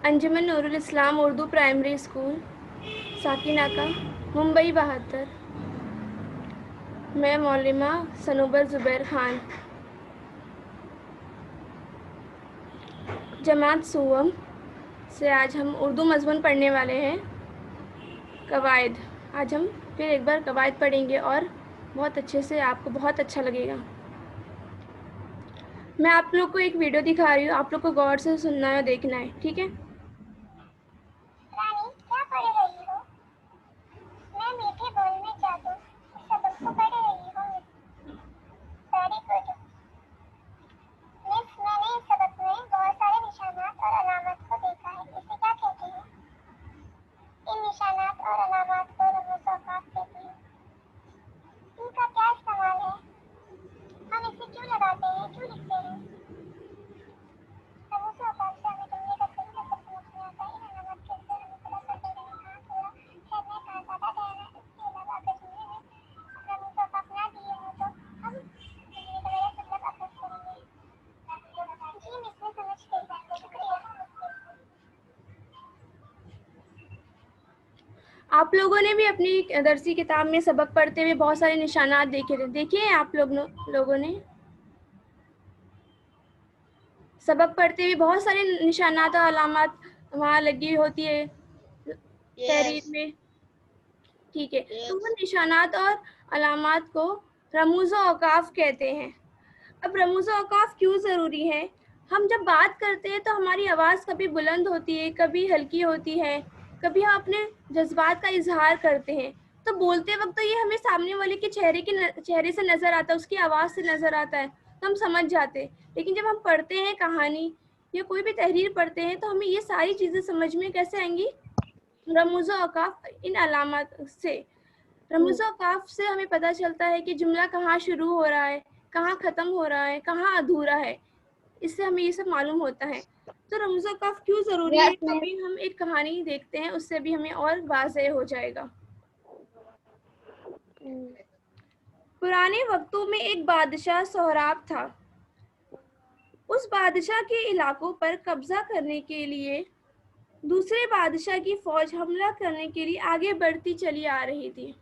अंजुमन नूरुल इस्लाम Urdu primary school, Sakinaka, Mumbai 72। मैं मौलिमा सनूबर ज़ुबैर खान, जमात सुवम से आज हम उर्दू मज़मून पढ़ने वाले हैं। कवायद। आज हम फिर एक बार कवायद पढ़ेंगे और बहुत अच्छे से, आपको बहुत अच्छा लगेगा। मैं आप लोग को एक वीडियो दिखा रही हूँ, आप लोग को गौर से सुनना है, देखना है, ठीक है? रानी, क्या पढ़ रही हो? मैं मीठे बोल में जादू सबक को पढ़ रही हूँ। वेरी गुड मिस, मैंने इस सबक में बहुत सारे निशानात और अलामत को देखा है। इसे क्या कहते हैं? इन निशानात और अलामत को रमूज़ औक़ाफ़ कहते हैं। इनका क्या इस्तेमाल है? हम इसे क्यों लगाते हैं, क्यों लिखते हैं? रमूज़ औक़ाफ़ से हमें दुनिया का सही मतलब समझ में आता है। इन अलामत के से हमें पता चलता है कहाँ थोड़ा ठहरना, कहाँ ज़्यादा ठहरना। इसके अलावा अगर जुमले में रमूज़ औक़ाफ़ ना दिए हों तो हम जुमले का गलत मतलब अखज़ करेंगे। जी मिस, मैं समझ गई, शुक्रिया। आप लोगों ने भी अपनी दरसी किताब में सबक पढ़ते हुए बहुत सारे निशानात देखे थे, देखिए आप लोगों ने सबक पढ़ते हुए बहुत सारे निशानात और अलामत वहाँ लगी होती है तहरीर में, ठीक है? तो वो निशानात और अलामत को रमूज़ औक़ाफ़ कहते हैं। अब रमूज़ औक़ाफ़ क्यों ज़रूरी है? हम जब बात करते हैं तो हमारी आवाज़ कभी बुलंद होती है, कभी हल्की होती है, कभी हम अपने जज़्बात का इज़हार करते हैं। तो बोलते वक़्त तो ये हमें सामने वाले के चेहरे से नज़र आता है, उसकी आवाज़ से नज़र आता है, तो हम समझ जाते हैं। लेकिन जब हम पढ़ते हैं कहानी या कोई भी तहरीर पढ़ते हैं तो हमें ये सारी चीज़ें समझ में कैसे आएँगी? रमूज़ औक़ाफ़ इन अलामत से। रमूज़ औक़ाफ़ से हमें पता चलता है कि जुमला कहाँ शुरू हो रहा है, कहाँ ख़त्म हो रहा है, कहाँ अधूरा है। इससे हमें ये सब मालूम होता है। तो रमूज़ औक़ाफ़ क्यों ज़रूरी है? अभी हम एक कहानी देखते हैं, उससे भी हमें और वाज़ेह हो जाएगा। पुराने वक़्तों में एक बादशाह सोहराब था। उस बादशाह के इलाकों पर कब्ज़ा करने के लिए दूसरे बादशाह की फ़ौज हमला करने के लिए आगे बढ़ती चली आ रही थी।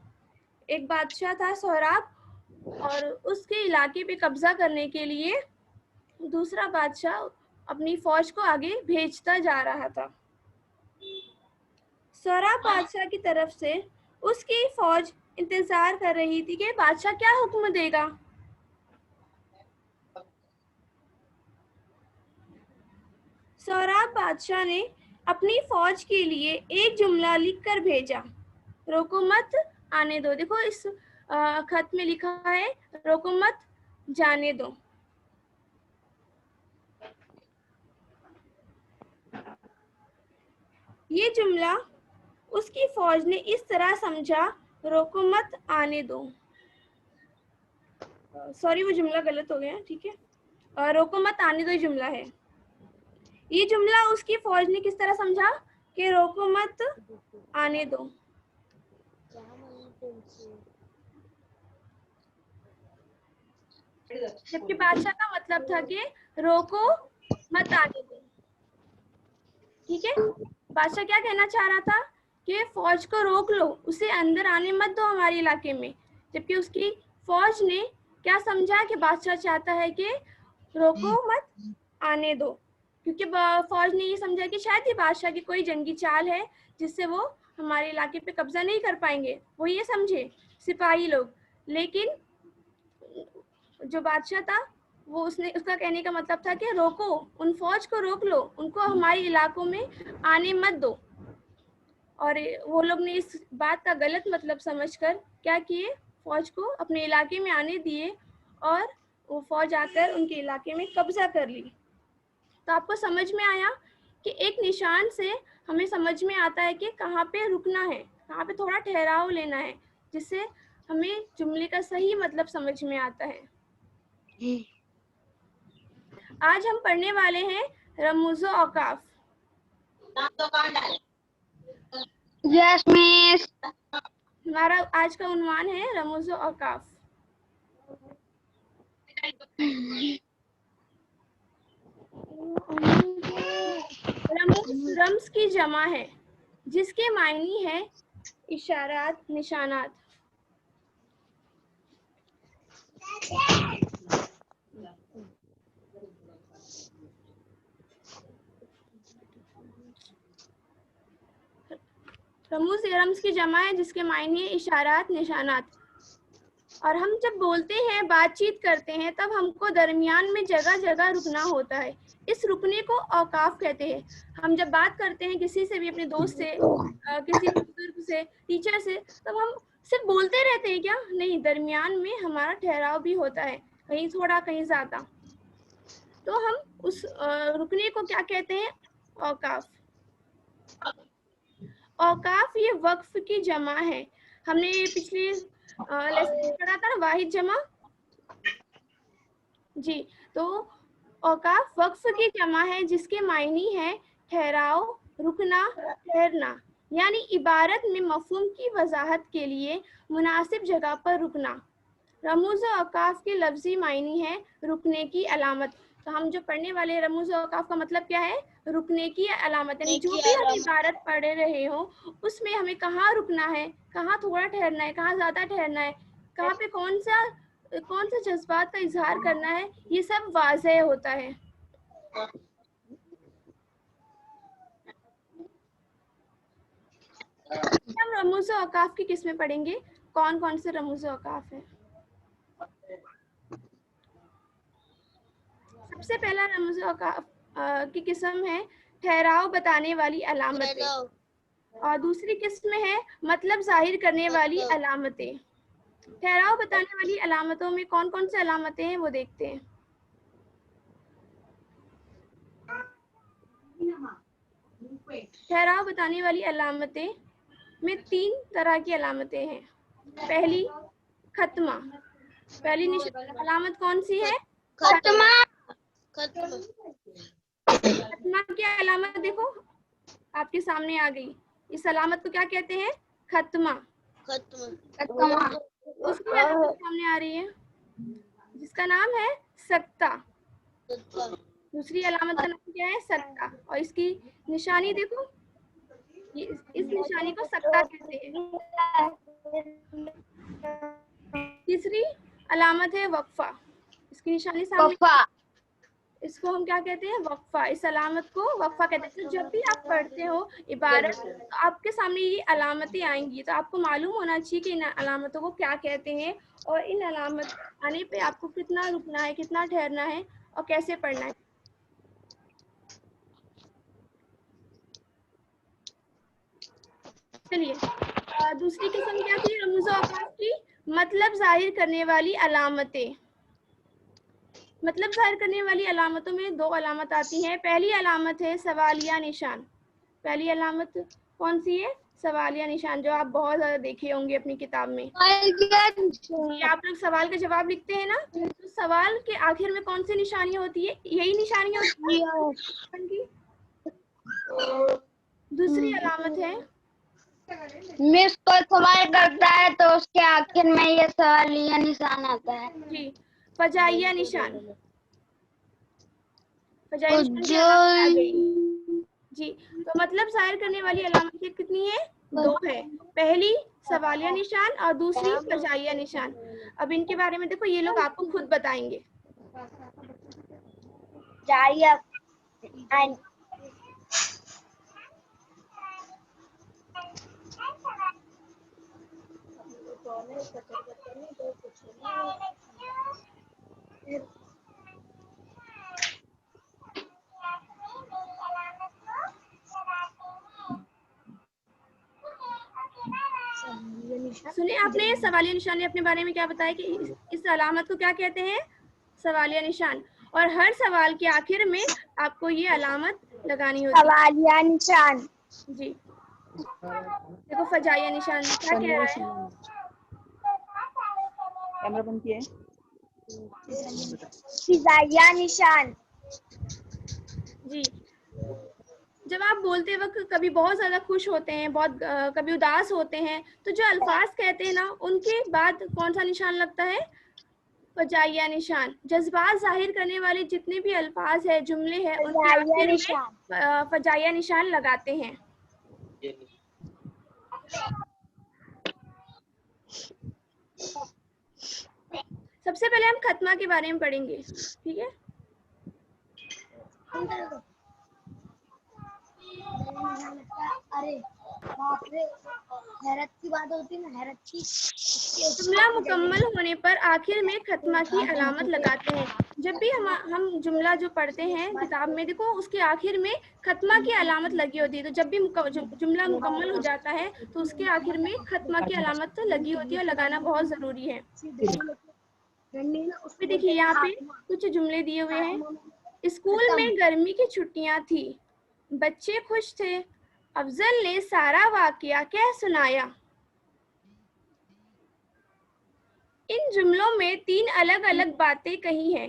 एक बादशाह था सोहराब और उसके इलाके पे कब्ज़ा करने के लिए दूसरा बादशाह अपनी फ़ौज को आगे भेजता जा रहा था। सोहराब बादशाह की तरफ से उसकी फ़ौज इंतज़ार कर रही थी कि बादशाह क्या हुक्म देगा। सोहराब बादशाह ने अपनी फ़ौज के लिए एक जुमला लिखकर भेजा, रोको मत, आने दो। देखो इस खत में लिखा है रोको मत, जाने दो। ये जुमला उसकी फ़ौज ने इस तरह समझा, रोको मत, आने दो। सॉरी, वो जुमला गलत हो गया, ठीक है? रोको मत, आने दो जुमला है। ये जुमला उसकी फ़ौज ने किस तरह समझा कि रोको मत, आने दो। जबकि बादशाह का मतलब था कि रोको मत, आने दो, ठीक है? बादशाह क्या कहना चाह रहा था कि फ़ौज को रोक लो, उसे अंदर आने मत दो हमारे इलाके में। जबकि उसकी फ़ौज ने क्या समझा कि बादशाह चाहता है कि रोको मत, आने दो, क्योंकि फ़ौज ने ये समझा कि शायद ये बादशाह की कोई जंगी चाल है जिससे वो हमारे इलाके पे कब्ज़ा नहीं कर पाएंगे, वो ये समझे सिपाही लोग। लेकिन जो बादशाह था वो उसका कहने का मतलब था कि रोको, उन फ़ौज को रोक लो, उनको हमारे इलाकों में आने मत दो। और वो लोग ने इस बात का गलत मतलब समझकर क्या किए, फ़ौज को अपने इलाके में आने दिए और वो फ़ौज आकर उनके इलाके में कब्ज़ा कर ली। तो आपको समझ में आया कि एक निशान से हमें समझ में आता है कि कहाँ पे रुकना है, कहाँ पे थोड़ा ठहराव लेना है, जिससे हमें जुमले का सही मतलब समझ में आता है। आज हम पढ़ने वाले हैं रमूज़ औक़ाफ़। Yes miss. हमारा आज का उन्वान है रमूज़ औक़ाफ़। रम्स की जमा है जिसके मायने है इशारात, निशानात। रम्स की जमा है जिसके मायने है इशारात, निशानात। और हम जब बोलते हैं, बातचीत करते हैं, तब हमको दरमियान में जगह जगह रुकना होता है। इस रुकने को औकाफ कहते हैं। हम जब बात करते हैं किसी से भी, अपने दोस्त से, किसी बुजुर्ग से, टीचर से, तब हम सिर्फ बोलते रहते हैं क्या? नहीं, दरमियान में हमारा ठहराव भी होता है, कहीं थोड़ा कहीं ज्यादा। तो हम उस रुकने को क्या कहते हैं? औकाफ। औकाफ ये वक्फ की जमा है। हमने पिछले लेसन में पढ़ा था ना, वाहिद जमा। जी, तो औकाफ वक्फ की जमा है जिसके मायने है ठहराव, रुकना, ठहरना। यानी इबारत में मफहूम की वजाहत के लिए मुनासिब जगह पर रुकना। रमूज औकाफ के लफ्जी मायने है रुकने की अलामत। तो हम जो पढ़ने वाले रमूज औकाफ का मतलब क्या है? रुकने की अलामत। यानी जो भी हम इबारत पढ़ रहे हो उसमें हमें कहाँ रुकना है, कहाँ थोड़ा ठहरना है, कहाँ ज्यादा ठहरना है, कहाँ पे कौन सा जज्बात का इजहार करना है, ये सब वाज़ेह होता है। हम रमूज औकाफ की किस्में पढ़ेंगे, कौन कौन से रमूज औकाफ है। सबसे पहला रमूज औकाफ की किस्म है ठहराव बताने वाली अलामतें, और दूसरी किस्म है मतलब जाहिर करने वाली अलामतें। ठहराव बताने वाली अलामतों में कौन कौन से अलामतें हैं वो देखते हैं। ठहराव बताने वाली अलामतें में 3 तरह की अलामतें हैं। पहली, खत्मा। पहली अलामत कौन सी है? खत्मा। खत्मा की अलामत देखो आपके सामने आ गई। इस अलामत को क्या कहते हैं? खत्मा। उसकी अलामत सामने आ रही है जिसका नाम है सक्ता। दूसरी अलामत का नाम क्या है? सक्ता। और इसकी निशानी देखो, इस निशानी को सक्ता कहते हैं। तीसरी अलामत है वक्फा। इसकी निशानी सामने, इसको हम क्या कहते हैं? वक्फा। इस अलामत को वक्फा कहते हैं। तो जब भी आप पढ़ते हो इबारत, तो आपके सामने ये अलामतें आएंगी, तो आपको मालूम होना चाहिए कि इन अलामतों को क्या कहते हैं, और इन अलामत आने पे आपको कितना रुकना है, कितना ठहरना है, और कैसे पढ़ना है। चलिए, दूसरी किस्म क्या थी रमूज औकाफ की? मतलब जाहिर करने वाली अलामतें। मतलब जाहिर करने वाली अलामतों में 2 अलामत आती हैं। पहली अलामत है सवालिया निशान। पहली अलामत कौन सी है? सवालिया निशान, जो आप बहुत ज्यादा देखे होंगे अपनी किताब में। आप लोग सवाल का जवाब लिखते हैं ना, तो सवाल के आखिर में कौन सी निशानी होती है? यही निशानी होती है। दूसरी अलामत है, मिस कोई सवाल करता है तो उसके आखिर में ये सवालिया निशान आता है जी, फजाइया निशान। फजाइया निशान की अलामत आ गई जी। तो मतलब जाहिर करने वाली अलामतें कितनी है? 2 है। पहली सवालिया निशान और दूसरी फजाइया निशान। अब इनके बारे में देखो, ये लोग आपको खुद बताएंगे। सुनिए, आपने सवालिया निशान ने अपने बारे में क्या बताया कि इस अलामत को क्या कहते हैं? सवालिया निशान। और हर सवाल के आखिर में आपको ये अलामत लगानी होती है, सवालिया निशान। जी। देखो फजाइया निशान क्या कह रहा है? कैमरा बंद किया है? फिजाइया निशान। जी, जब आप बोलते वक्त कभी बहुत ज्यादा खुश होते हैं, बहुत कभी उदास होते हैं, तो जो अल्फाज कहते हैं ना, उनके बाद कौन सा निशान लगता है? फजाइया निशान, जज्बात जाहिर करने वाले जितने भी अल्फाज है, जुमले हैं, उनके आखिर में फजाइया निशान लगाते हैं। सबसे पहले हम खत्मा के बारे में पढ़ेंगे, ठीक है। अरे बाप रे, हैरत की बात होती है ना, हैरत की। जुमला मुकम्मल होने पर आखिर में खत्मा की अलामत लगाते हैं। जब भी हम जुमला जो पढ़ते हैं किताब में, देखो उसके आखिर में खत्मा की अलामत लगी होती है। तो जब भी जुमला मुकम्मल हो जाता है तो उसके आखिर में खत्मा की अलामत तो लगी होती है और लगाना बहुत जरूरी है। फिर देखिए यहाँ पे कुछ जुमले दिए हुए हैं। स्कूल में गर्मी की छुट्टियां थी, बच्चे खुश थे, अफजल ने सारा वाकया कह सुनाया। इन जुमलों में 3 अलग अलग बातें कही हैं।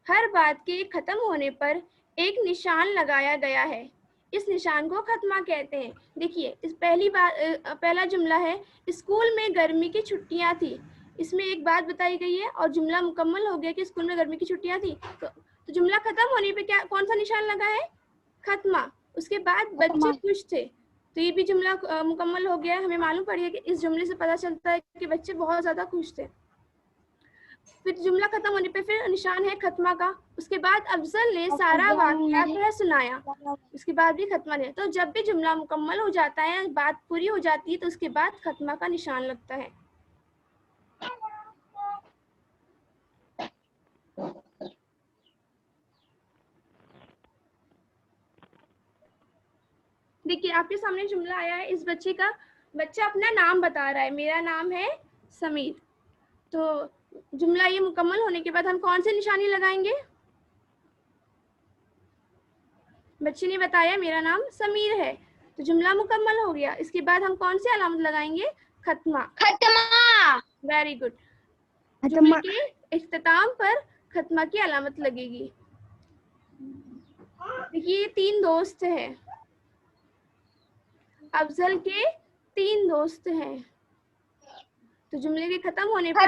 हर बात के खत्म होने पर एक निशान लगाया गया है। इस निशान को खत्मा कहते हैं। देखिए इस पहला जुमला है, स्कूल में गर्मी की छुट्टियां थी। इसमें एक बात बताई गई है और जुमला मुकम्मल हो गया कि स्कूल में गर्मी की छुट्टियां थी। तो जुमला खत्म होने पे क्या कौन सा निशान लगा है? खत्मा। उसके बाद बच्चे खुश थे, तो ये भी जुमला मुकम्मल हो गया। हमें मालूम पड़ी है कि इस जुमले से पता चलता है कि बच्चे बहुत ज्यादा खुश थे। फिर जुमला खत्म होने पे फिर निशान है खत्मा का। उसके बाद अफजल ने सारा वाकया कह सुनाया, उसके बाद भी खत्मा है। तो जब भी जुमला मुकम्मल हो जाता है, बात पूरी हो जाती है, तो उसके बाद खत्मा का निशान लगता है। देखिए आपके सामने जुमला आया है, इस बच्चा अपना नाम बता रहा है, मेरा नाम है समीर। तो जुमला ये मुकम्मल होने के बाद हम कौन सी निशानी लगाएंगे? बच्चे ने बताया मेरा नाम समीर है, तो जुमला मुकम्मल हो गया। इसके बाद हम कौन सी अलामत लगाएंगे? खत्मा। खत्मा। Very good. जुमले के इख्तिताम पर खत्मा की अलामत लगेगी। देखिए 3 दोस्त हैं, अफजल के 3 दोस्त हैं, तो जुमले के खत्म होने पर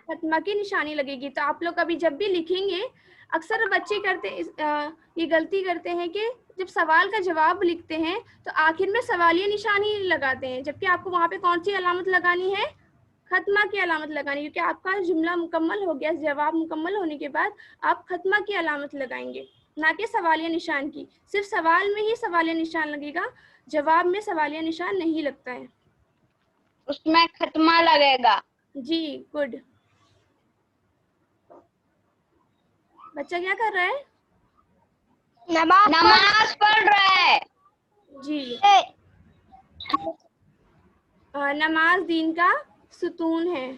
खत्मा की निशानी लगेगी। तो आप लोग अभी जब भी लिखेंगे, अक्सर बच्चे ये गलती करते हैं कि जब सवाल का जवाब लिखते हैं तो आखिर में सवालिया निशानी लगाते हैं, जबकि आपको वहां पे कौन सी अलामत लगानी है? खत्मा की अलामत लगानी, क्योंकि आपका जुमला मुकम्मल हो गया। जवाब मुकम्मल होने के बाद आप खत्मा की अलामत लगाएंगे, ना कि सवालिया निशान की। सिर्फ सवाल में ही सवालिया निशान लगेगा, जवाब में सवालिया निशान नहीं लगता है, उसमें खत्मा लगेगा। जी गुड। बच्चा क्या कर रहा है? नमाज पढ़ रहा है जी। नमाज दीन का सुतून है,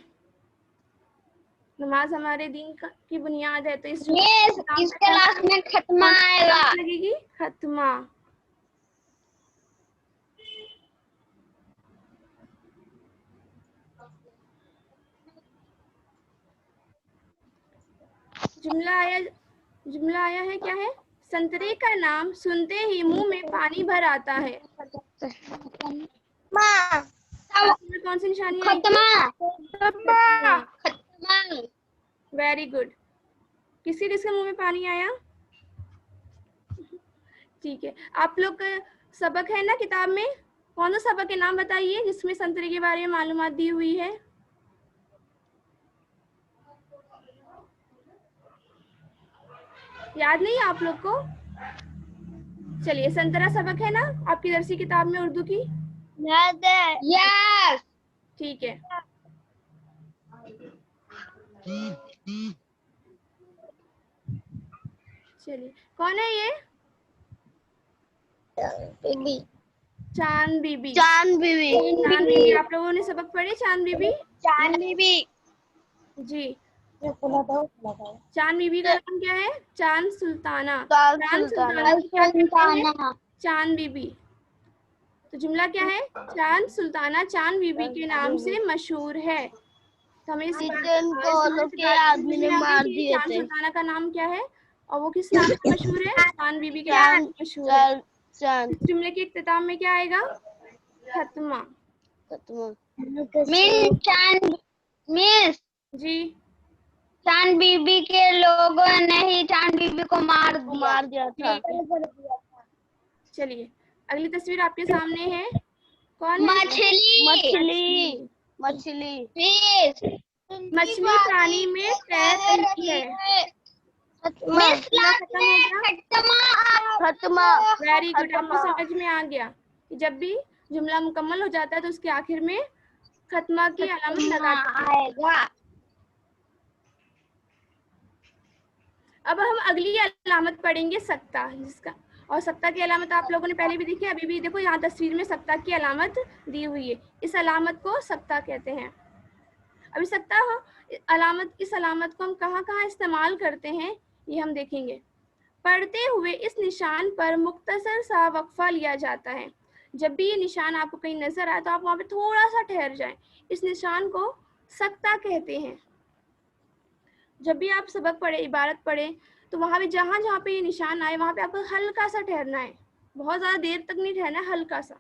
नमाज हमारे दीन की बुनियाद है। तो इस क्लास में खत्मा आएगा, लगेगी खत्मा। जुमला आया है, क्या है? संतरे का नाम सुनते ही मुंह में पानी भर आता है। कौन सी निशानी है? खत्मा। Very good. किसके मुंह में पानी आया? ठीक है, आप लोग का सबक है ना किताब में, कौन सा सबक के नाम बताइए जिसमें संतरे के बारे में मालूमात दी हुई है? याद नहीं है आप लोग को? चलिए, संतरा सबक है ना आपकी दरसी किताब में उर्दू की? याद है। यस। ठीक है। चलिए, कौन है ये? बीबी। चांद बीबी। चांद बीबी। चांद बीबी, आप लोगों ने सबक पढ़े चांद बीबी? चांद बीबी जी। चांद बीबी का नाम क्या है? चांद सुल्ताना। चांद सुल्ताना। चांद बीबी। तो जुमला क्या है? चांद सुल्ताना चांद बीबी के नाम से मशहूर है। तो हमें आदमी ने मार दिए चांद सुल्ताना का नाम क्या है और वो किस नाम से मशहूर है? चांद बीबी के नाम से मशहूर है। इस जुमले के इख्तिताम में क्या आएगा? खत्मा। मिस। जी। चांद बीबी के लोगों ने ही चांद बीबी को मार दिया था। चलिए अगली तस्वीर आपके सामने है। कौन है? मछली। मछली प्राणी में पैर रही है। खत्म हो गया। वेरी गुड, आपको समझ में आ गया कि जब भी जुमला मुकम्मल हो जाता है तो उसके आखिर में खत्मा की अलामत लगाते हैं। आएगा। अब हम अगली अलामत पढ़ेंगे सक्ता, जिसका और सक्ता की अलामत आप लोगों ने पहले भी देखी, अभी भी देखो यहाँ तस्वीर में सक्ता की अलामत दी हुई है। इस अलामत को सक्ता कहते हैं। अभी सक्ता इस अलामत को हम कहाँ कहाँ इस्तेमाल करते हैं ये हम देखेंगे। पढ़ते हुए इस निशान पर मुख्तसर सा वक्फा लिया जाता है। जब भी ये निशान आपको कहीं नजर आए तो आप वहाँ पे थोड़ा सा ठहर जाएं। इस निशान को सक्ता कहते हैं। जब भी आप सबक पढ़े, इबारत पढ़े, तो वहाँ पे जहाँ जहाँ पे ये निशान आए वहाँ पे आपको हल्का सा ठहरना है। बहुत ज़्यादा देर तक नहीं ठहरना है, हल्का सा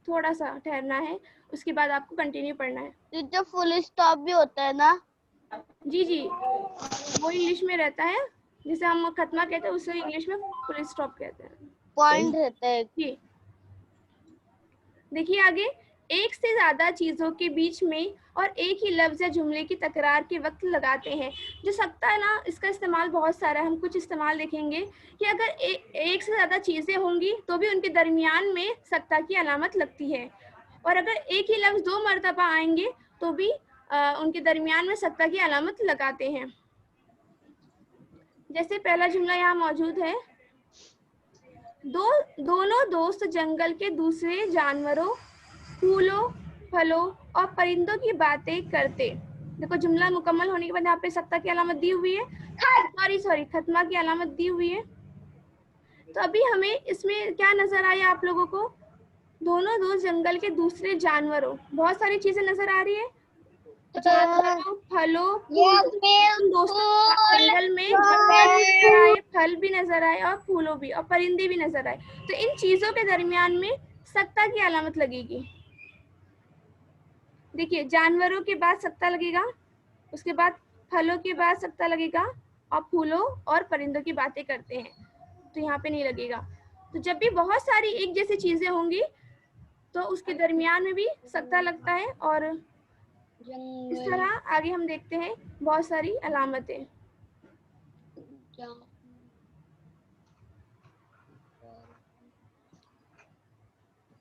थोड़ा सा ठहरना है। उसके बाद आपको कंटिन्यू पढ़ना है। जो फुल स्टॉप भी होता है ना? जी जी, वो इंग्लिश में रहता है, जिसे हम खत्मा कहते हैं उसे इंग्लिश में फुल स्टॉप कहते हैं। पॉइंट रहता है। जी देखिए आगे, एक से ज्यादा चीजों के बीच में और एक ही लफ्ज या जुमले की तकरार के वक्त लगाते हैं। जो सकता है ना, इसका इस्तेमाल बहुत सारा है। हम कुछ इस्तेमाल देखेंगे कि अगर एक से ज्यादा चीजें होंगी तो भी उनके दरमियान में सकता की अलामत लगती है, और अगर एक ही लफ्ज 2 मरतबा आएंगे तो भी उनके दरमियान में सकता की अलामत लगाते हैं। जैसे पहला जुमला यहाँ मौजूद है, दोनों दोस्त जंगल के दूसरे जानवरों, फूलों, फलों और परिंदों की बातें करते। देखो जुमला मुकम्मल होने के बाद यहाँ पे सक्ता की अलामत दी हुई है, सॉरी खत्मा की अलामत दी हुई है। तो अभी हमें इसमें क्या नजर आया आप लोगों को? दोनों दोस्त जंगल के दूसरे जानवरों, बहुत सारी चीजें नजर आ रही है। जानवरों, फलों, दोस्तों जंगल में जानवर भी नजर आए, फल भी नजर आए और फूलों भी और परिंदे भी नजर आए। तो इन चीजों के दरमियान में सक्ता की अलामत लगेगी। देखिए जानवरों के बाद सक्ता लगेगा, उसके बाद फलों के बाद सक्ता लगेगा, और फूलों और परिंदों की बातें करते हैं तो यहाँ पे नहीं लगेगा। तो जब भी बहुत सारी एक जैसी चीजें होंगी तो उसके दरमियान में भी सक्ता लगता है। और इस तरह आगे हम देखते हैं बहुत सारी अलामतें।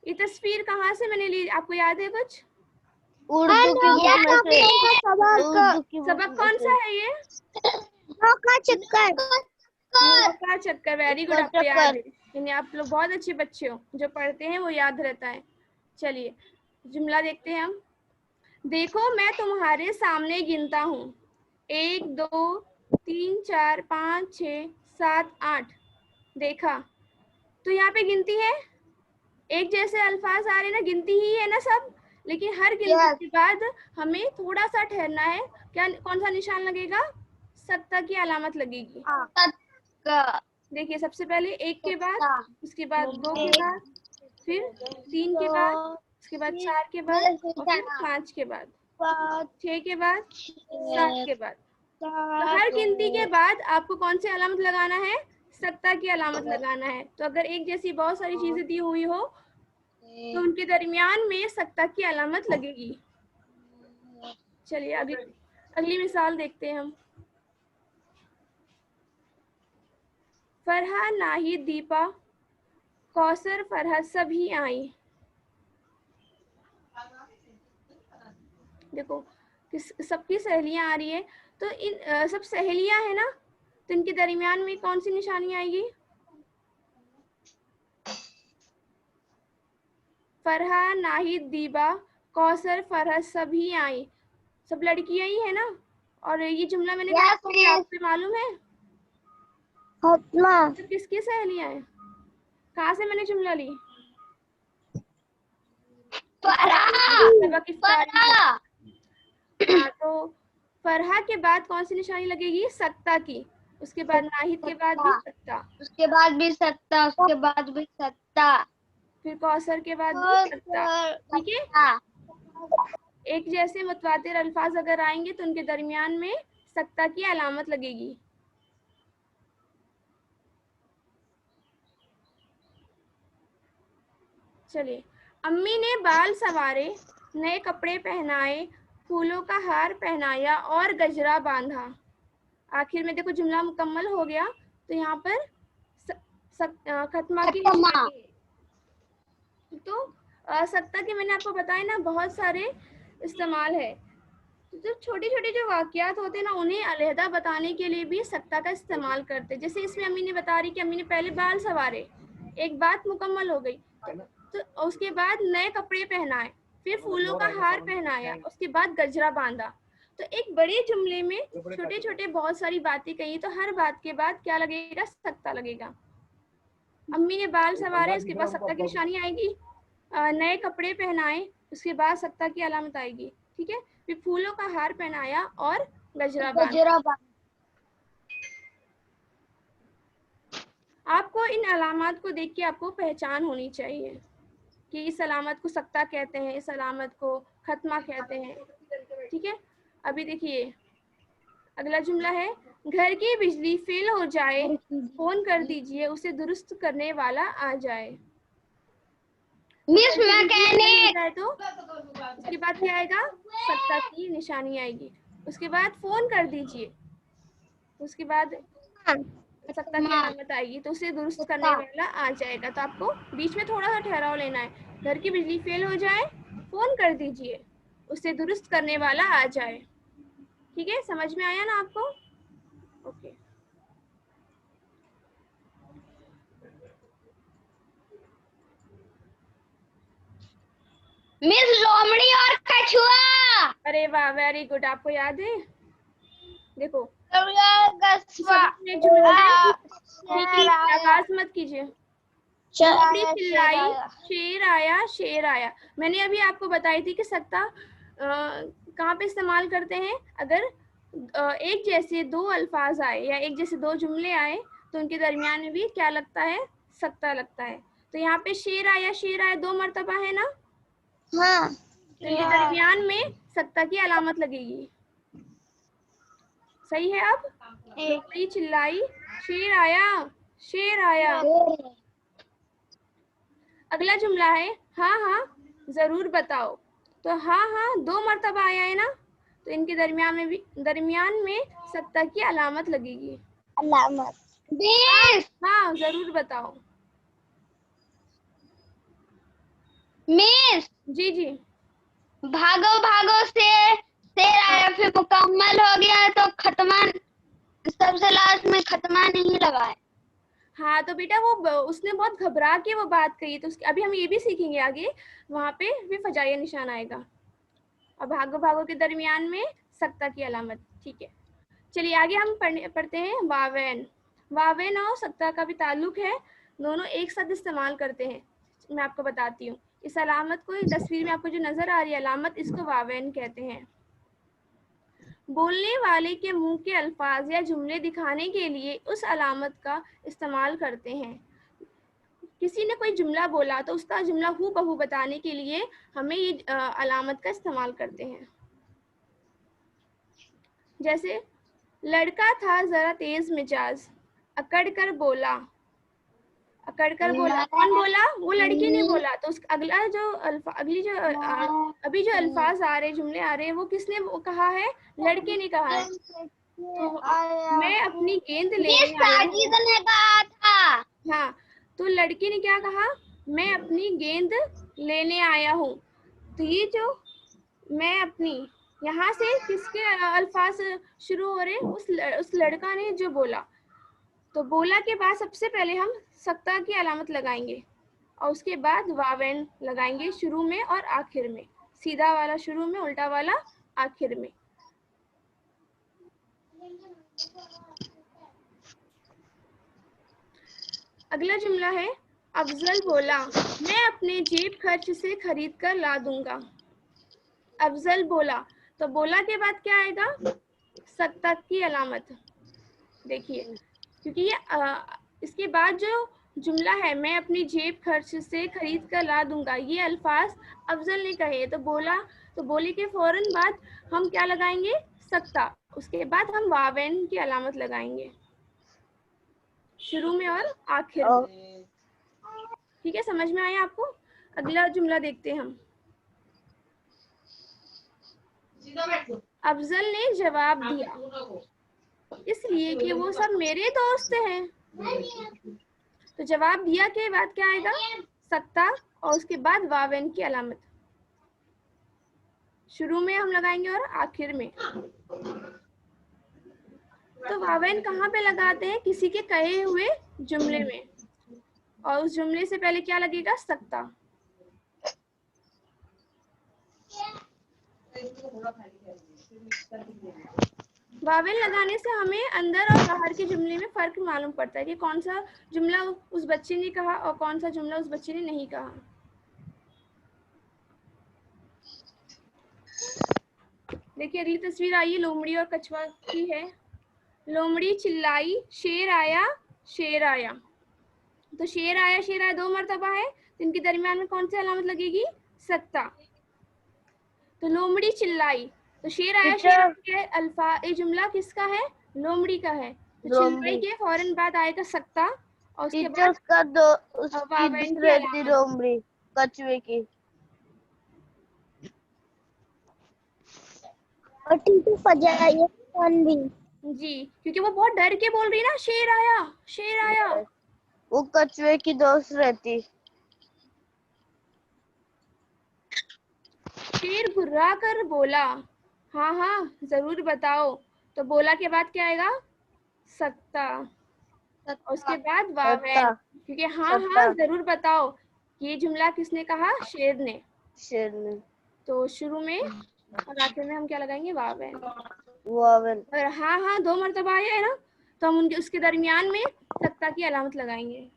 ये तस्वीर कहाँ से मैंने ली, आपको याद है कुछ? उर्दू की सबक कौन सा है ये? चक्कर। वेरी गुड, आपको याद है। यानी आप लोग बहुत अच्छे बच्चे हो, जो पढ़ते हैं वो याद रहता है। चलिए जुमला देखते हैं हम। देखो मैं तुम्हारे सामने गिनता हूँ, 1 2 3 4 5 6 7 8। देखा, तो यहाँ पे गिनती है, एक जैसे अल्फाज आ रहे ना, गिनती ही है ना सब, लेकिन हर गिनती के बाद हमें थोड़ा सा ठहरना है। क्या, कौन सा निशान लगेगा? सक्ता की अलामत लगेगी। देखिए सबसे पहले 1 के बाद, उसके बाद 2 के बाद, फिर 3 के बाद, उसके बाद 4 के बाद, और फिर 5 के बाद, 6 के बाद, 7 के बाद। तो हर गिनती के बाद आपको कौन सी अलामत लगाना है? सक्ता की अलामत लगाना है। तो अगर एक जैसी बहुत सारी चीजें दी हुई हो तो उनके दरमियान में सक्ता की अलामत लगेगी। चलिए अगली मिसाल देखते हैं हम। फरहा, नाहिद, दीपा, कौसर, फरहत सभी आई। देखो सबकी सहेलियां आ रही है, तो इन सब सहेलियां है ना, तो इनके दरमियान में कौन सी निशानी आएगी? फरहा, नाहिद, दीबा, कौसर, फरहत सभी आई। सब लड़कियां ही है ना। और ये जुमला मैंने आपको मालूम है तो किसकी सहेलियां हैं? कहाँ से मैंने जुमला ली? हाँ, तो फरहा के बाद कौन सी निशानी लगेगी? सक्ता की। उसके बाद नाहिद के बाद भी सक्ता, उसके बाद भी सक्ता, उसके बाद भी सक्ता, फिर कौसर के बाद भी सक्ता। ठीक है, एक जैसे मुतवातिर अल्फाज अगर आएंगे तो उनके दरमियान में सत्ता की अलामत लगेगी। चलिए, अम्मी ने बाल संवारे, नए कपड़े पहनाए, फूलों का हार पहनाया और गजरा बांधा। आखिर में देखो जुमला मुकम्मल हो गया। तो यहाँ पर खत्मा की निशानी है। तो सत्ता के मैंने आपको बताया ना बहुत सारे इस्तेमाल है। तो छोटे छोटे जो वाकयात होते हैं ना उन्हें अलहदा बताने के लिए भी सत्ता का इस्तेमाल करते हैं। जैसे इसमें अम्मी ने बता रही कि अम्मी ने पहले बाल संवारे, एक बात मुकम्मल हो गई। तो उसके बाद नए कपड़े पहनाए, फिर फूलों का हार पहनाया, उसके बाद गजरा बांधा। तो एक बड़े जुमले में छोटे छोटे बहुत सारी बातें कही, तो हर बात के बाद क्या लगेगा? सत्ता लगेगा। अम्मी ने बाल संवारे, उसके बाद सत्ता की निशानी आएगी। नए कपड़े पहनाए, उसके बाद सत्ता की अलामत आएगी। ठीक है, फिर फूलों का हार पहनाया और गजरा बांधा। आपको इन अलामत को देख के आपको पहचान होनी चाहिए कि इस अलामत को सत्ता कहते हैं, इस अलामत को खत्मा कहते हैं। ठीक है, अभी देखिए अगला जुमला है, घर की बिजली फेल हो जाए, फोन कर दीजिए, उसे दुरुस्त करने वाला आ जाए। Miss mechanic. तो उसके बाद क्या आएगा? सत्ता की निशानी आएगी। उसके बाद फोन कर दीजिए, उसके बाद सत्ता की अलामत आएगी, तो उसे दुरुस्त करने वाला आ जाएगा। तो आपको बीच में थोड़ा सा ठहराव लेना है। घर की बिजली फेल हो जाए, फोन कर दीजिए, उसे दुरुस्त करने वाला आ जाए। ठीक है, समझ में आया ना आपको? ओके। मिस लोमड़ी और कछुआ। अरे वाह, वेरी गुड, आपको याद है। देखो आवाज मत कीजिए। लोमड़ी चिल्लाई, शेर आया, शेर आया। मैंने अभी आपको बताई थी कि सत्ता कहाँ पे इस्तेमाल करते हैं? अगर एक जैसे दो अल्फाज आए या एक जैसे दो जुमले आए तो उनके दरमियान में भी क्या लगता है? सत्ता लगता है। तो यहाँ पे शेर आया दो मर्तबा है ना? हाँ। तो ये दरमियान में सत्ता की अलामत लगेगी। सही है। अब लोमड़ी चिल्लाई, शेर आया, शेर आया। अगला जुमला है, हाँ हाँ जरूर बताओ। तो हाँ हाँ दो मर्तबा आया है ना, तो इनके दरमियान में सत्ता की अलामत लगेगी। मिस। हाँ जरूर बताओ। मिस। जी जी। भागो भागो से शेर आया, फिर मुकम्मल हो गया तो खत्मा, सबसे लास्ट में खत्मा नहीं लगा है। हाँ तो बेटा वो उसने बहुत घबरा के वो बात कही, तो अभी हम ये भी सीखेंगे आगे, वहां पे भी फजाइया निशान आएगा। और भागो भागो के दरमियान में सत्ता की अलामत। ठीक है, चलिए आगे हम पढ़ते हैं वावेन। वावेन और सत्ता का भी ताल्लुक है, दोनों एक साथ इस्तेमाल करते हैं। मैं आपको बताती हूँ, इस अलामत को तस्वीर में आपको जो नजर आ रही है अलामत, इसको वावेन कहते हैं। बोलने वाले के मुंह के अल्फाज या जुमले दिखाने के लिए उस अलामत का इस्तेमाल करते हैं। किसी ने कोई जुमला बोला तो उसका जुमला हूबहू बताने के लिए हमें ये अलामत का इस्तेमाल करते हैं। जैसे लड़का था जरा तेज मिजाज, अकड़ कर बोला। अकड़ कर बोला, कौन बोला? वो लड़की ने बोला। तो अगला जो अभी जो अल्फाज आ रहे, जुमले आ रहे हैं, वो किसने कहा है? लड़के ने कहा है। तो मैं अपनी गेंद लेने आया हूँ। हाँ, तो लड़की ने क्या कहा? मैं अपनी गेंद लेने आया हूँ। तो ये जो मैं अपनी, यहाँ से किसके अल्फाज शुरू हो रहे? उस लड़का ने जो बोला। तो बोला के बाद सबसे पहले हम सत्ता की अलामत लगाएंगे और उसके बाद वावेन लगाएंगे शुरू में और आखिर में। सीधा वाला शुरू में, उल्टा वाला आखिर में। अगला जुमला है, अफजल बोला, मैं अपने जेब खर्च से खरीद कर ला दूंगा। अफजल बोला, तो बोला के बाद क्या आएगा? सत्ता की अलामत। देखिए, क्योंकि ये इसके बाद जो जुमला है, मैं अपनी जेब खर्च से खरीद कर ला दूंगा, ये अल्फाज अफजल ने कहे। तो बोला, तो बोले के फौरन बाद हम क्या लगाएंगे? सत्ता। उसके बाद हम वावेन की अलामत लगाएंगे शुरू में और आखिर में। ठीक है, समझ में आया आपको? अगला जुमला देखते हैं हम। अफजल ने जवाब दिया इसलिए कि वो सब मेरे दोस्त हैं। तो जवाब दिया के बाद क्या आएगा? सकता, और उसके बाद वावेन की अलामत शुरू में हम लगाएंगे और आखिर में। तो वावेन कहाँ पे लगाते हैं? किसी के कहे हुए जुमले में, और उस जुमले से पहले क्या लगेगा? सकता। वावेल लगाने से हमें अंदर और बाहर के जुमले में फर्क मालूम पड़ता है कि कौन सा जुमला उस बच्चे ने कहा और कौन सा जुमला उस बच्चे ने नहीं कहा। देखिए अगली तस्वीर आई है लोमड़ी और कछुआ की है। लोमड़ी चिल्लाई शेर आया शेर आया। तो शेर आया दो मर्तबा है, तो इनके दरमियान में कौन सी अलामत लगेगी? सकता। तो लोमड़ी चिल्लाई, तो शेर आया के अल्फा ये जुमला किसका है? लोमड़ी का है। तो चिल्लाई के फौरन बाद आएगा सकता, और उसके बाद का दो वावेन की रहती अलामत। लोमड़ी कछुए की। और टीचर फजाइए कौन भी जी, क्योंकि वो बहुत डर के बोल रही है ना, शेर आया शेर आया। वो कछुए की दोस्त रहती। शेर घुर्रा कर बोला हाँ हाँ जरूर बताओ। तो बोला के बाद क्या आएगा? सकता, और उसके बाद वावेन, क्योंकि हाँ हाँ जरूर बताओ ये जुमला किसने कहा? शेर ने। शेर ने। तो शुरू में और आखिर में हम क्या लगाएंगे? वावेन। वावेन। और हाँ हाँ दो मर्तबा आया है ना, तो हम उनके उसके दरमियान में सकता की अलामत लगाएंगे।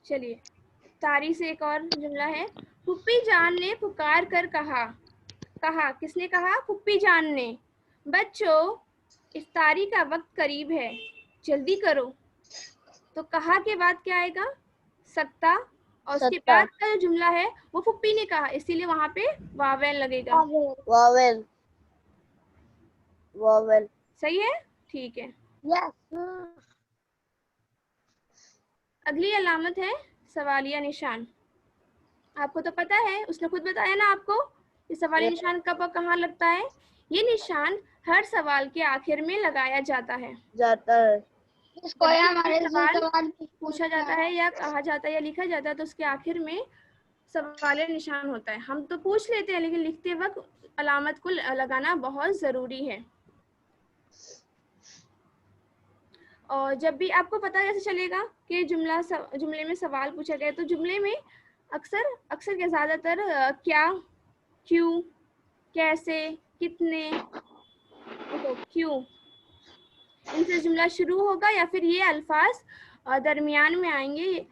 चलिए तारी से एक और जुमला है। पुप्पी जान ने पुकार कर कहा। कहा किसने कहा? पुप्पी जान ने। बच्चों इफ्तारी का वक्त करीब है, जल्दी करो। तो कहा के बाद क्या आएगा? सकता, और उसके बाद का जो जुमला है वो पुप्पी ने कहा, इसीलिए वहां पे वावेल लगेगा। वावेल। वावेल। सही है, ठीक है। यस। अगली अलामत है सवालिया निशान। आपको तो पता है, उसने खुद बताया ना आपको कि सवालिया निशान कब और कहाँ लगता है। ये निशान हर सवाल के आखिर में लगाया जाता है। इसको हमारे सवाल पूछा जाता है या कहा जाता है या लिखा जाता है, तो उसके आखिर में सवालिया निशान होता है। हम तो पूछ लेते हैं, लेकिन लिखते वक्त अलामत को लगाना बहुत ज़रूरी है। और जब भी आपको पता कैसे चलेगा कि जुमले में सवाल पूछा गया, तो जुमले में अक्सर के ज़्यादातर क्या, क्यों, कैसे, कितने, तो क्यों, इनसे जुमला शुरू होगा या फिर ये अल्फाज दरमियान में आएंगे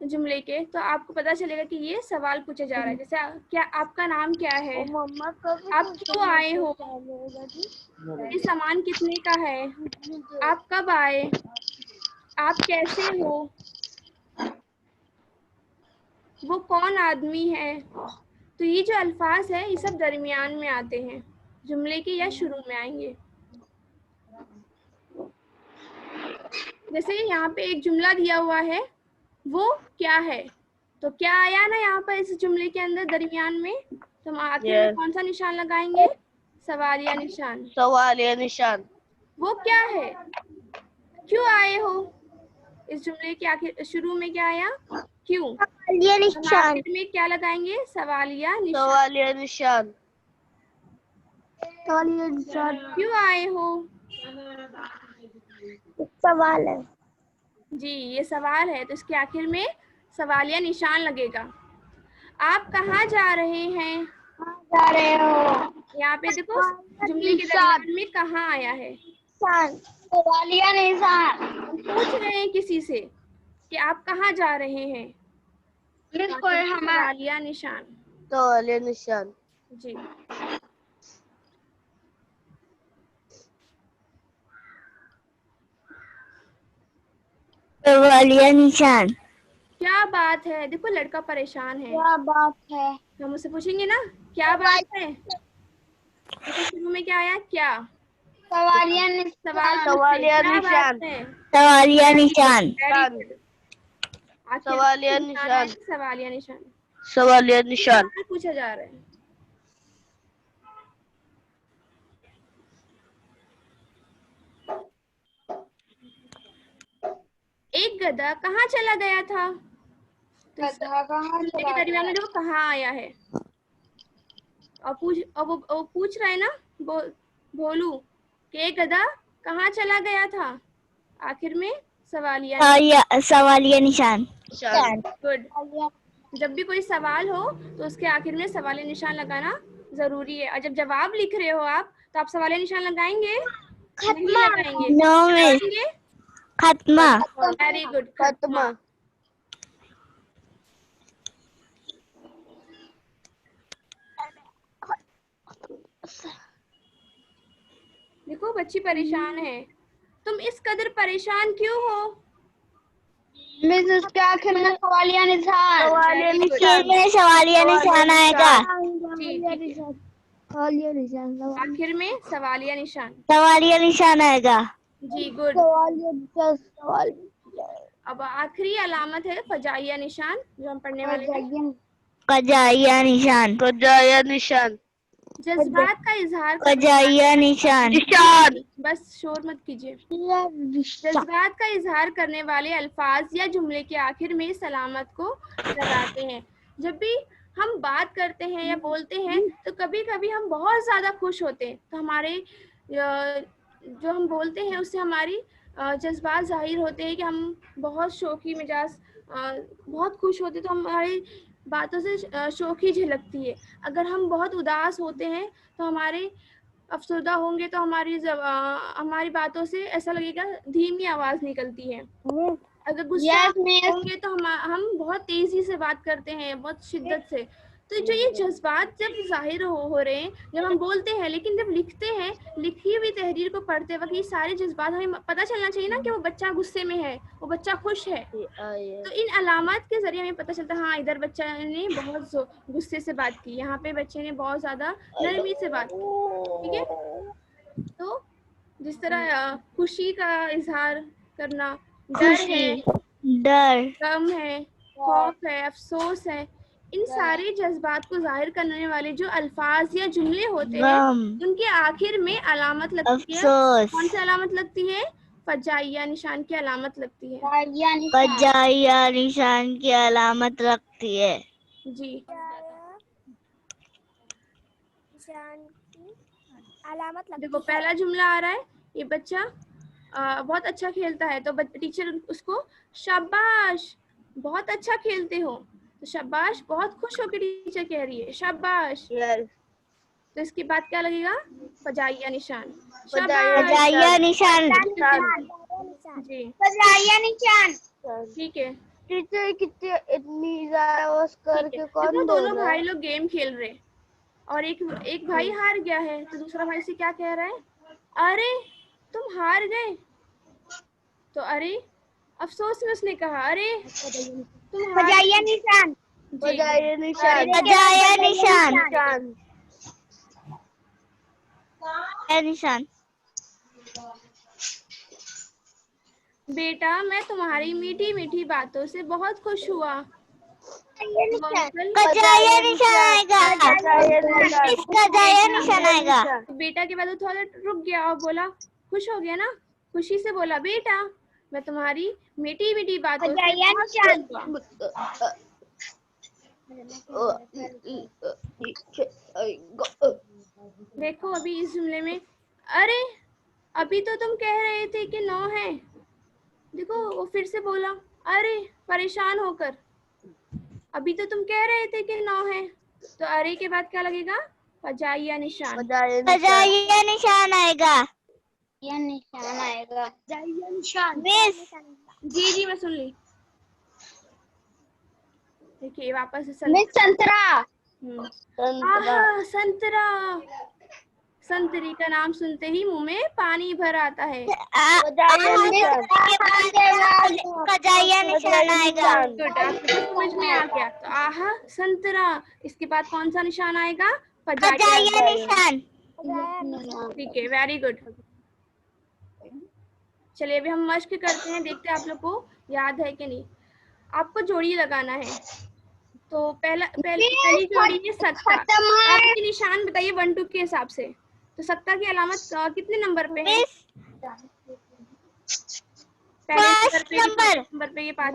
जुमले के, तो आपको पता चलेगा कि ये सवाल पूछा जा रहा है। जैसे क्या आपका नाम क्या है, आप क्यों आए हो, ये सामान कितने का है, आप कब आए, आप कैसे हो, वो कौन आदमी है। तो ये जो अल्फाज है ये सब दरमियान में आते हैं जुमले के या शुरू में आएंगे। जैसे यहाँ पे एक जुमला दिया हुआ है, वो क्या है, तो क्या आया ना यहाँ पर इस जुमले के अंदर दरमियान में, तो हम आखिर में कौन सा निशान लगाएंगे? सवालिया निशान। सवालिया निशान। वो क्या है, क्यों आए हो, इस जुमले के आखिर शुरू में क्या आया? क्यों। सवालिया निशान। आखिर में क्या लगाएंगे? सवालिया निशान। सवालिया निशान। सवालिया निशान। क्यों आए हो, सवाल है जी ये सवाल है, तो इसके आखिर में सवालिया निशान लगेगा। आप कहाँ जा रहे हैं, जा रहे हो, यहाँ पे देखो जुमले के दरमियान में कहाँ आया है? सवालिया निशान। हम पूछ रहे हैं किसी से कि आप कहाँ जा रहे हैं, सवालिया निशान। सवालिया निशान। जी सवालिया निशान। क्या बात है, देखो लड़का परेशान है। क्या बात है? हम उससे पूछेंगे ना क्या बात है। देखो शुरू में क्या आया, क्या सवालिया सवाल निशान। पूछते सवालिया क्या निशान। बात है। सवालिया निशान। Very good. आखिर में सवालिया निशान है, निशान। सवालिया निशान। सवालिया निशान। सवाल पूछा जा रहा है। एक गधा कहाँ चला गया था। तो गधा कहाँ जुमले चला के दरमियान में गया? देखो कहाँ आया है। और वो पूछ रहा है ना भोलू कि एक गधा कहाँ चला गया था। आखिर में सवालिया सवालिया निशान। निशान। गुड। जब भी कोई सवाल हो तो उसके आखिर में सवालिया निशान लगाना जरूरी है। और जब जवाब लिख रहे हो आप तो आप सवालिया निशान लगाएंगे नहीं लगाएंगे। No miss. लगाएंगे। खत्मा। Very good. खत्मा। देखो बच्ची परेशान है। तुम इस कदर परेशान क्यों हो। मिस उसके आखिर में सवालिया निशान। सवालिया Very good. निशान। में सवालिया निशान आएगा। जी ठीक है। सवालिया निशान। आखिर में सवालिया निशान। सवालिया निशान आएगा। जी गुड। सवालिया निशान। सवालिया अब आखिरी अलामत है फजाइया निशान जो हम पढ़ने वाले हैं। कजाइया निशान। कजाया निशान। जज्बात का इजहार कजाइया निशान। निशान। बस शोर मत कीजिए। जज्बात का इजहार करने वाले अल्फाज या जुमले के आखिर में इस अलामत को लगाते हैं। जब भी हम बात करते हैं या बोलते हैं तो कभी कभी हम बहुत ज़्यादा खुश होते हैं तो हमारे जो हम बोलते हैं उससे हमारी जज्बात जाहिर होते हैं कि हम बहुत शौकी मिजाज बहुत खुश होते तो हमारी बातों से शौकी झलकती है। अगर हम बहुत उदास होते हैं तो हमारे अफसरदा होंगे तो हमारी बातों से ऐसा लगेगा धीमी आवाज़ निकलती है। अगर गुस्सा होंगे तो हम बहुत तेज़ी से बात करते हैं, बहुत शिद्दत से। तो जो ये जज्बात जब जाहिर हो रहे हैं जब हम बोलते हैं, लेकिन जब लिखते हैं लिखी हुई तहरीर को पढ़ते वक्त ये सारे जज्बात हमें पता चलना चाहिए ना कि वो बच्चा गुस्से में है, वो बच्चा खुश है। तो इन अलामत के ज़रिए हमें पता चलता है हाँ इधर बच्चा ने बहुत गुस्से से बात की, यहाँ पे बच्चे ने बहुत ज़्यादा नरमी से बात की। ठीक है। तो जिस तरह खुशी का इजहार करना, डर है, गम है, खौफ है, अफसोस है, इन सारे जज्बात को जाहिर करने वाले जो अल्फाज या जुमले होते हैं उनके आखिर में अलामत लगती है। कौन सी अलामत लगती है। फजाइया निशान की अलामत लगती है। कजाइया निशान की अलामत लगती है। जी निशान की अलामत लगती देखो है। पहला जुमला आ रहा है, ये बच्चा बहुत अच्छा खेलता है तो टीचर उसको शाबाश बहुत अच्छा खेलते हो, तो शाबाश बहुत खुश होकर टीचर कह रही है शाबाश। तो इसके बाद क्या लगेगा। फजाइया निशान। कजाइया निशान। जी कजाइया निशान। ठीक है। टीचर कितनी इतनी ज़्यादा आवाज़ करके कौन देखो बोल दोनों रहा भाई है? लोग गेम खेल रहे और एक भाई हार गया है तो दूसरा भाई से क्या कह रहा है, अरे तुम हार गए। तो अरे अफसोस में उसने कहा अरे तुम हार कजाइया निशान। कजाया निशान। कजाइया निशान। निशान। निशान। बेटा मैं तुम्हारी मीठी मीठी बातों से बहुत खुश हुआ। कजाइया निशान आएगा। कजाइया निशान आएगा। बेटा के बाद वो थोड़ा रुक गया और बोला, खुश हो गया ना, खुशी से बोला बेटा मैं तुम्हारी मीठी मीठी बातों से बहुत खुश हुआ। देखो अभी इस जुमले में अरे अभी तो तुम कह रहे थे कि 9 है। देखो वो फिर से बोला अरे परेशान होकर, अभी तो तुम कह रहे थे कि 9 है। तो अरे के बाद क्या लगेगा। फजाइया निशान। कजाइया निशान आएगा। मिस जी जी मैं सुन ली। देखिए वापस से मिस संतरा। आहा संतरा। संतरी का नाम सुनते ही मुंह में पानी भर आता है। कजाइया निशान आएगा। गुड, आपको समझ में आ गया। तो आहा संतरा, इसके बाद कौन सा निशान आएगा? कजाइया निशान। ठीक है, वेरी गुड। चलिए अभी हम मश्क करते हैं, देखते हैं आप लोग को याद है कि नहीं। आपको जोड़ी लगाना है। तो पहली जोड़ी है सत्ता। आप इसके निशान बताइए 1 2 के हिसाब से। तो सत्ता की अलामत कितने नंबर पे है? पहले नंबर पे, नंबर पे, ये 5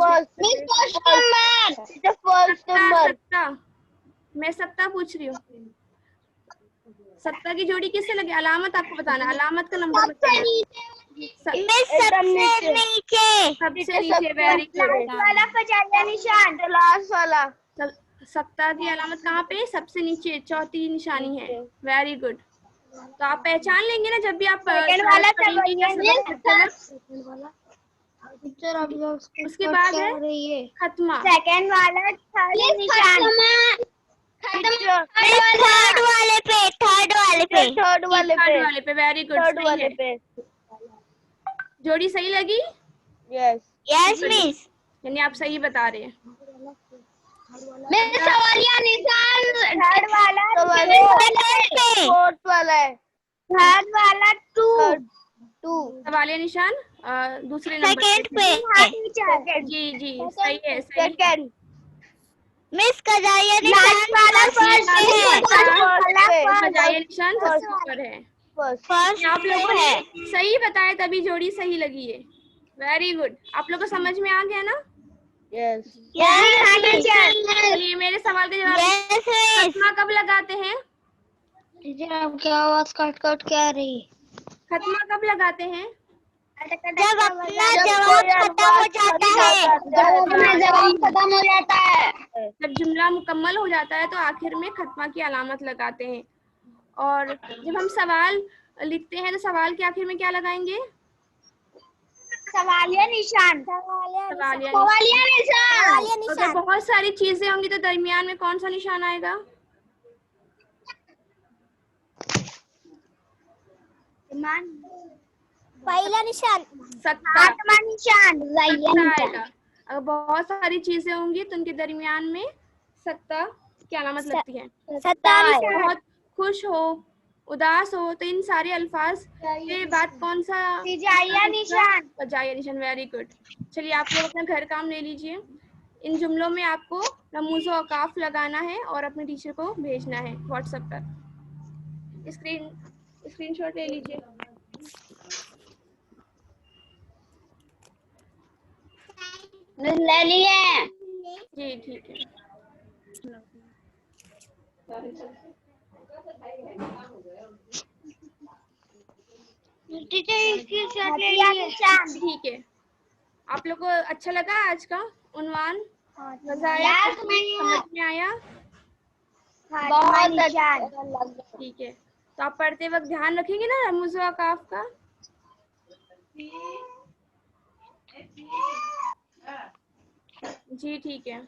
सत्ता। मैं सत्ता पूछ रही हूँ। सत्ता की जोड़ी किससे लगे? अलामत आपको बताना, अलामत का नंबर बताना। सबसे नीचे। सबसे नीचे, वेरी गुड। निशान लास्ट वाला। सत्ता की अलामत कहाँ पे? सबसे नीचे, चौथी निशानी है। Very good. तो आप पहचान लेंगे ना जब भी आप उसके बाद है खत्मा। सेकंड वाला निशान। थर्ड वाले पे। वेरी गुड, सही है। जोड़ी सही लगी? Yes miss. यानी आप सही बता रहे हैं। सवालिया निशान थर्ड वाला फोर्थ वाला है। थर्ड वाला 2 सवालिया निशान दूसरे नंबर पे। जी जी, सही है, सही। सेकंड मिस कजाइया निशान वाला कजाइया निशान सबसे ऊपर है। फर्स्ट। आप लोगों ने सही बताया तभी जोड़ी सही लगी है। Very good. आप लोगों को समझ में आ गया ना? यस। चलिए मेरे सवाल का जवाब, खत्मा कब लगाते हैं? टीचर आपकी आवाज कट कट के आ रही है। खत्मा कब लगाते हैं? जब अपना जवाब खत्म हो जाता है। जवाब खत्म हो जाता है। जब जुमला मुकम्मल हो जाता है तो आखिर में खत्मा की अलामत लगाते हैं। और जब हम सवाल लिखते हैं तो सवाल के आखिर में क्या लगाएंगे? सवालिया निशान। सवालिया निशान। अगर बहुत सारी चीजें होंगी तो दरमियान में कौन सा निशान आएगा? पहला निशान। सत्ता। निशान आएगा। अगर बहुत सारी चीजें होंगी तो उनके दरमियान में सत्ता की अलामत लगती है। बहुत खुश हो, उदास हो, तो इन सारे अल्फाज के बाद कौन सा? निशान। कजाइया निशान। Very good. चलिए आप लोग अपना घर काम ले लीजिए। इन जुमलों में आपको रमूज़ और औकाफ लगाना है और अपने टीचर को भेजना है व्हाट्सएप पर। स्क्रीनशॉट ले लीजिए। ले लिए। जी ठीक है। ठीक है। आप लोग को अच्छा लगा आज का उन्वान? मजा आया? समझ में आया? बहुत अच्छा। ठीक है। तो आप पढ़ते वक्त ध्यान रखेंगे ना रमूज़ और औकाफ का? जी ठीक है।